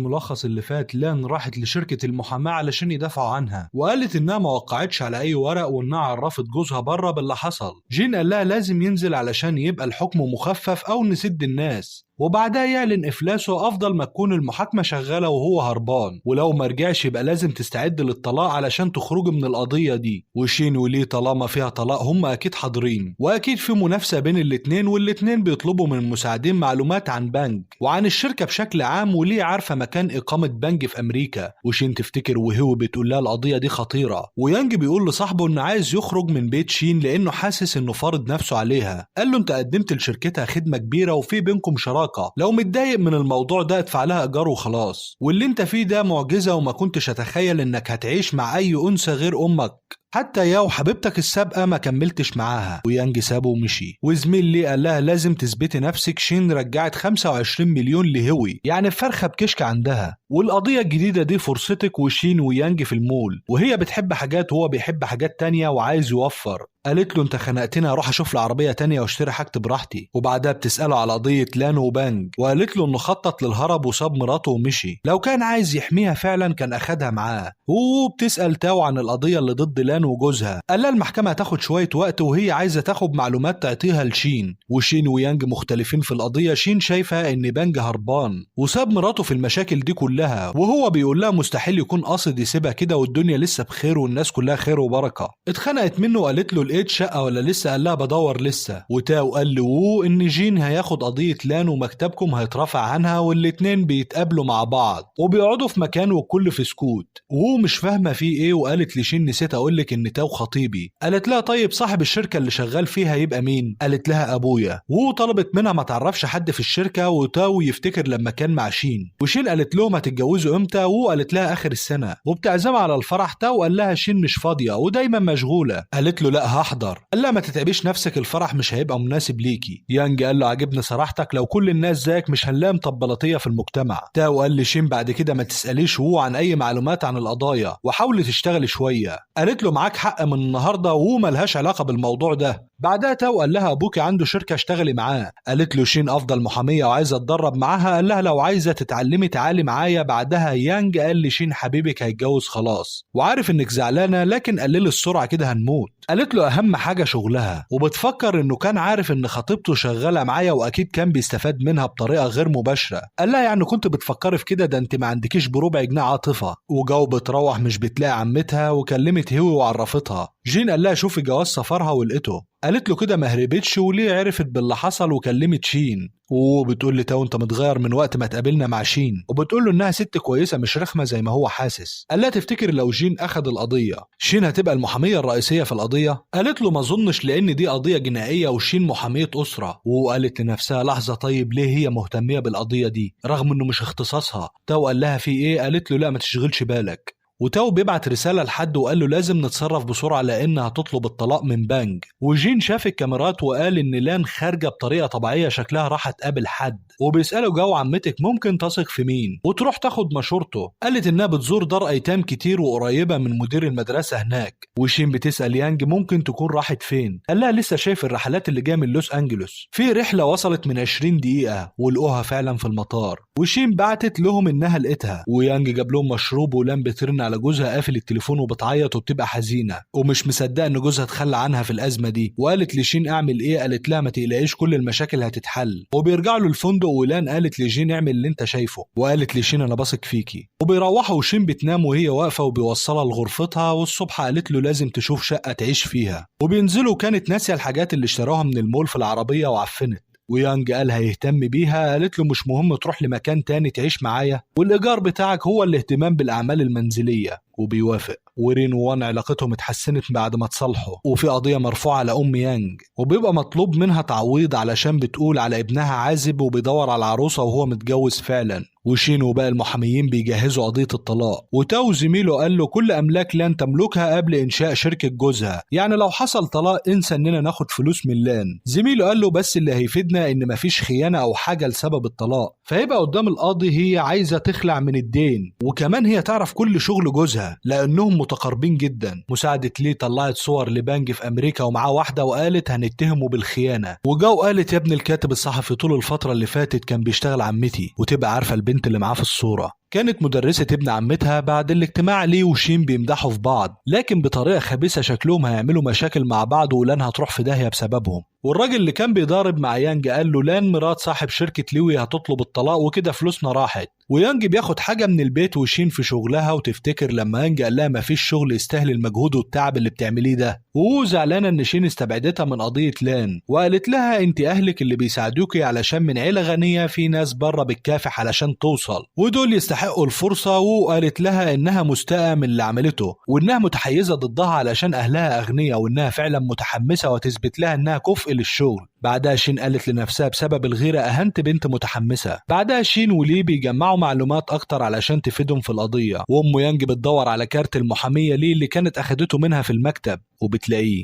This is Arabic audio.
الملخص اللي فات لان راحت لشركة المحاماة علشان يدافعوا عنها، وقالت انها ما وقعتش على اي ورق وانها عرفت جوزها بره باللي حصل. جين قال لها لازم ينزل علشان يبقى الحكم مخفف او نسد الناس، وبعدها يعلن افلاسه افضل ما تكون المحاكمة شغالة وهو هربان، ولو ما رجعش يبقى لازم تستعد للطلاق علشان تخرجوا من القضية دي. وشين وليه طالما فيها طلاق هم اكيد حاضرين، واكيد في منافسة بين الاتنين، والاتنين بيطلبوا من المساعدين معلومات عن بنك وعن الشركة بشكل عام، وليه عارفة مكان اقامة بنك في امريكا. وشين تفتكر وهو بتقول لها القضية دي خطيرة، ويانج بيقول لصاحبه انه عايز يخرج من بيت شين لانه حاسس انه فارض نفسه عليها. قال له انت قدمت لشركتها خدمة كبيرة وفي بينكم شراكة، لو متضايق من الموضوع ده ادفع لها ايجار وخلاص، واللي انت فيه ده معجزة وما كنتش اتخيل انك هتعيش مع اي انثى غير امك، حتى ياو حبيبتك السابقة ما كملتش معاها. ويانج سابه ومشي، وزميل ليه قال لها لازم تثبتي نفسك. شين رجعت 25 مليون لهوي، يعني فرخة بكشك عندها، والقضية الجديدة دي فرصتك. وشين ويانج في المول، وهي بتحب حاجات وهو بيحب حاجات تانية وعايز يوفر. قالت له انت خنقتني، اروح اشوف لي عربية تانية واشتري حاجتي براحتي. وبعدها بتسأله على قضية لانو وبانج، وقالت له انه خطط للهرب وساب مراته ومشي، لو كان عايز يحميها فعلا كان اخدها معاه. وبتسأل تاو عن القضية اللي ضد لان وجوزها، قال لها المحكمة هتاخد شوية وقت وهي عايزة تاخد معلومات تعطيها لشين. وشين ويانج مختلفين في القضية، شين شايفة ان بانج هربان وساب مراته في المشاكل دي كلها، وهو بيقول لها مستحيل يكون قاصد يسيبها كده والدنيا لسه بخير والناس كلها خير وبركة. اتخنقت منه وقالت له لقيت شقة ولا لسه؟ قال لها بدور لسه. وتاو قال له ان جين هياخد قضية لان ومكتبكم هيترفع عنها، والاتنين بيتقابلوا مع بعض وبيقعدوا في مكان والكل في سكوت، وهو مش فاهمة فيه ايه. وقالت لشين نسيت اقولك ان تاو خطيبي. قالت لها طيب صاحب الشركة اللي شغال فيها يبقى مين؟ قالت لها ابويا. وطلبت منها ما تعرفش حد في الشركة، وتاو يفتكر لما كان مع شين. وشين قالت لهم هتتجوزوا امتى؟ وقالت لها اخر السنة، وبتعزمها على الفرح. تاو قال لها شين مش فاضية ودايما مشغولة. قالت له لا هحضر. قال لها ما تتعبيش نفسك، الفرح مش هيبقى مناسب ليكي. يانج قال له عجبني صراحتك، لو كل الناس زيك مش هنلاقي مطبلطية في المجتمع. تاو قال لشين بعد كده ما تسأليش هو عن اي معلومات عن القضايا وحاولي تشتغلي شوية. قالت له معاك حق من النهاردة، وهو ملهاش علاقة بالموضوع ده. بعدها تاو قال لها ابوكي عنده شركة اشتغلي معاه. قالت له شين افضل محامية وعايزة اتدرب معاها. قال لها لو عايزة تتعلمي تعالي معايا. بعدها يانج قال لشين حبيبك هيتجوز خلاص، وعارف انك زعلانة لكن قللي السرعة كده هنموت. قالت له اهم حاجة شغلها، وبتفكر انه كان عارف ان خطيبته شغالة معايا واكيد كان بيستفاد منها بطريقة غير مباشرة. قال لها يعني كنت بتفكري في كده؟ ده انت ما عندكيش بربع جنيه عاطفة. وجو بتروح مش بتلاقي عمتها، وكلمت هوي وعرفتها. جين قال لها شوفي جواز سفرها ولقيته. قالت له كده ما هربتش، وليه عرفت باللي حصل وكلمت شين. وبتقول لي تاو انت متغير من وقت ما اتقابلنا مع شين، وبتقول له انها ست كويسه مش رخمه زي ما هو حاسس. قال لها تفتكر لو جين اخذ القضيه شين هتبقى المحاميه الرئيسيه في القضيه؟ قالت له ما اظنش لان دي قضيه جنائيه وشين محاميه اسره. وقالت لنفسها لحظه طيب ليه هي مهتميه بالقضيه دي رغم انه مش اختصاصها؟ تاو قال لها في ايه؟ قالت له لا ما تشغلش بالك. وتاو بيبعت رسالة لحد وقال له لازم نتصرف بسرعة لأنها هتطلب الطلاق من بانج. وجين شاف الكاميرات وقال إن لان خارجة بطريقة طبيعية شكلها راح تقابل حد، وبيسأله جو عمتك ممكن تثق في مين وتروح تاخد مشورته. قالت إنها بتزور دار أيتام كتير وقريبة من مدير المدرسة هناك. وشين بتسأل يانج ممكن تكون راحت فين؟ قال لها لسه شايف الرحلات اللي جايه من لوس أنجلوس، في رحلة وصلت من 20 دقيقة ولقوها فعلا في المطار. وشين بعتت لهم إنها لقيتها. ويانج جاب لهم مشروب، ولان بترن على جوزها قافل التليفون وبتعيط وبتبقى حزينة ومش مصدقه ان جوزها اتخلى عنها في الازمه دي. وقالت لشين اعمل ايه؟ قالت لها ما تقلقيش كل المشاكل هتتحل. وبيرجعوا له الفندق، ولان قالت لجين اعمل اللي انت شايفه، وقالت لشين انا بثق فيكي. وبيروحوا وشين بتنام وهي واقفه وبيوصلها لغرفتها. والصبح قالت له لازم تشوف شقه تعيش فيها. وبينزلوا كانت ناسيه الحاجات اللي اشتراها من المول في العربيه وعفنت. ويانج قال هيهتم بيها. قالت له مش مهم تروح لمكان تاني تعيش معايا، والايجار بتاعك هو الاهتمام بالاعمال المنزليه. وبيوافق. ورين ووان علاقتهم اتحسنت بعد ما تصالحوا، وفي قضية مرفوعة على أم يانج، وبيبقى مطلوب منها تعويض علشان بتقول على ابنها عازب وبيدور على عروسة وهو متجوز فعلا. وشين وباقي المحاميين بيجهزوا قضية الطلاق. وتاو زميله قال له كل أملاك لان تملكها قبل إنشاء شركة جوزها، يعني لو حصل طلاق انسى إننا ناخد فلوس من لان. زميله قال له بس اللي هيفيدنا إن مفيش خيانة أو حاجة لسبب الطلاق، فيبقى قدام القاضي هي عايزة تخلع من الدين، وكمان هي تعرف كل شغل جوزها لأنهم متقاربين جدا. مساعدة ليه طلعت صور لبانج في أمريكا ومعاه واحدة وقالت هنتهمه بالخيانة. وجاو قالت يا ابن الكاتب الصحفي طول الفترة اللي فاتت كان بيشتغل عمتي، وتبقى عارفة البنت اللي معاه في الصورة. كانت مدرسة ابن عمتها. بعد الاجتماع لي وشين بيمدحوا في بعض لكن بطريقة خبيثة، شكلهم هيعملوا مشاكل مع بعض ولان هتروح في داهية بسببهم. والراجل اللي كان بيضارب مع يانج قال له لان مرات صاحب شركة لوي هتطلب الطلاق وكده فلوسنا راحت. ويانج بياخد حاجة من البيت وشين في شغلها وتفتكر لما يانج قال لها مفيش شغل يستاهل المجهود والتعب اللي بتعمليه ده. وهو زعلانة ان شين استبعدتها من قضية لان وقالت لها انت اهلك اللي بيساعدوكي علشان من عيلة غنية، في ناس بره بتكافح علشان توصل ودول يستحقوا الفرصة. وقالت لها انها مستاءة من اللي عملته وانها متحيزة ضدها علشان اهلها اغنياء وانها فعلا متحمسة وتثبت لها انها كفء للشغل. بعدها شين قالت لنفسها بسبب الغيرة اهنت بنت متحمسة. بعدها شين ولي بيجمعوا معلومات اكتر علشان تفيدهم في القضية، وام يانج بتدور على كارت المحامية ليه اللي كانت اخدته منها في المكتب وبتلاقيه.